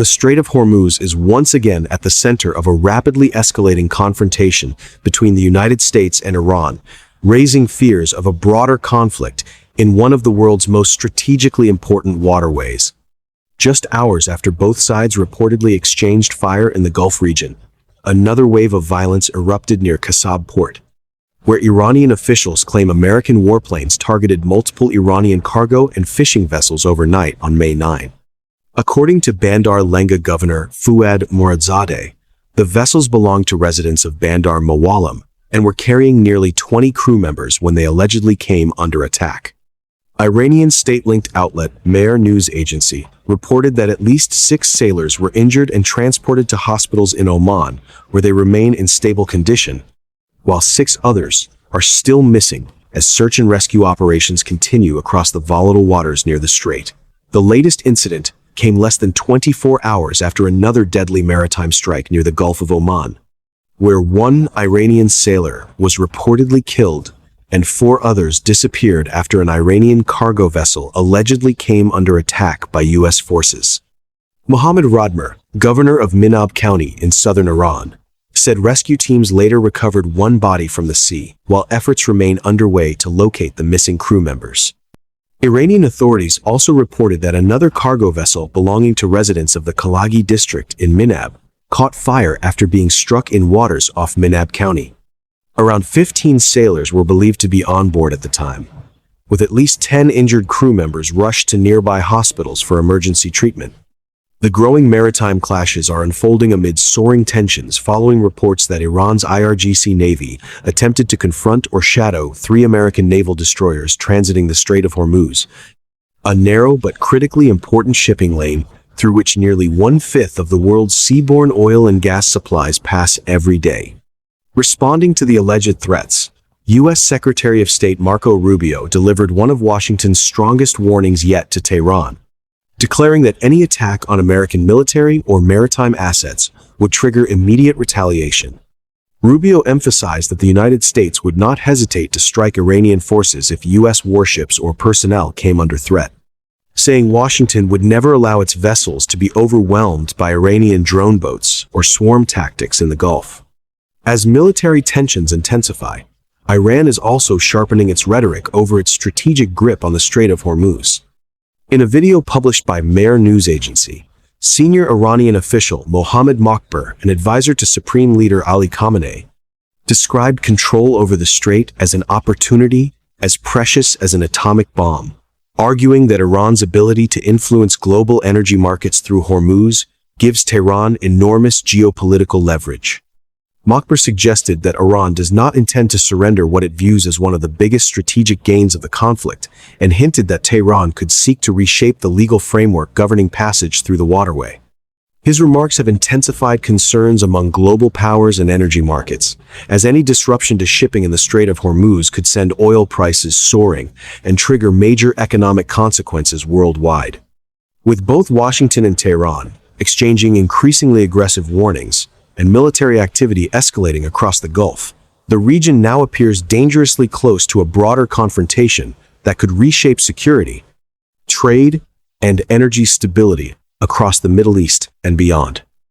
The Strait of Hormuz is once again at the center of a rapidly escalating confrontation between the United States and Iran, raising fears of a broader conflict in one of the world's most strategically important waterways. Just hours after both sides reportedly exchanged fire in the Gulf region, another wave of violence erupted near Kasab port, where Iranian officials claim American warplanes targeted multiple Iranian cargo and fishing vessels overnight on May 9. According to Bandar Lenga Governor Fuad Moradzadeh, the vessels belonged to residents of Bandar Mawalim and were carrying nearly 20 crew members when they allegedly came under attack. Iranian state-linked outlet Mehr News Agency reported that at least 6 sailors were injured and transported to hospitals in Oman, where they remain in stable condition, while 6 others are still missing as search and rescue operations continue across the volatile waters near the strait. The latest incident came less than 24 hours after another deadly maritime strike near the Gulf of Oman, where 1 Iranian sailor was reportedly killed and 4 others disappeared after an Iranian cargo vessel allegedly came under attack by U.S. forces. Mohammad Radmer, governor of Minab County in southern Iran, said rescue teams later recovered 1 body from the sea, while efforts remain underway to locate the missing crew members. Iranian authorities also reported that another cargo vessel belonging to residents of the Kalagi district in Minab caught fire after being struck in waters off Minab County. Around 15 sailors were believed to be on board at the time, with at least 10 injured crew members rushed to nearby hospitals for emergency treatment. The growing maritime clashes are unfolding amid soaring tensions following reports that Iran's IRGC Navy attempted to confront or shadow 3 American naval destroyers transiting the Strait of Hormuz, a narrow but critically important shipping lane through which nearly 1/5 of the world's seaborne oil and gas supplies pass every day. Responding to the alleged threats, U.S. Secretary of State Marco Rubio delivered one of Washington's strongest warnings yet to Tehran, declaring that any attack on American military or maritime assets would trigger immediate retaliation. Rubio emphasized that the United States would not hesitate to strike Iranian forces if U.S. warships or personnel came under threat, saying Washington would never allow its vessels to be overwhelmed by Iranian drone boats or swarm tactics in the Gulf. As military tensions intensify, Iran is also sharpening its rhetoric over its strategic grip on the Strait of Hormuz. In a video published by Mehr News Agency, senior Iranian official Mohammad Mokhber, an advisor to Supreme Leader Ali Khamenei, described control over the strait as an opportunity as precious as an atomic bomb, arguing that Iran's ability to influence global energy markets through Hormuz gives Tehran enormous geopolitical leverage. Mokhber suggested that Iran does not intend to surrender what it views as one of the biggest strategic gains of the conflict, and hinted that Tehran could seek to reshape the legal framework governing passage through the waterway. His remarks have intensified concerns among global powers and energy markets, as any disruption to shipping in the Strait of Hormuz could send oil prices soaring and trigger major economic consequences worldwide. With both Washington and Tehran exchanging increasingly aggressive warnings, and military activity escalating across the Gulf, the region now appears dangerously close to a broader confrontation that could reshape security, trade, and energy stability across the Middle East and beyond.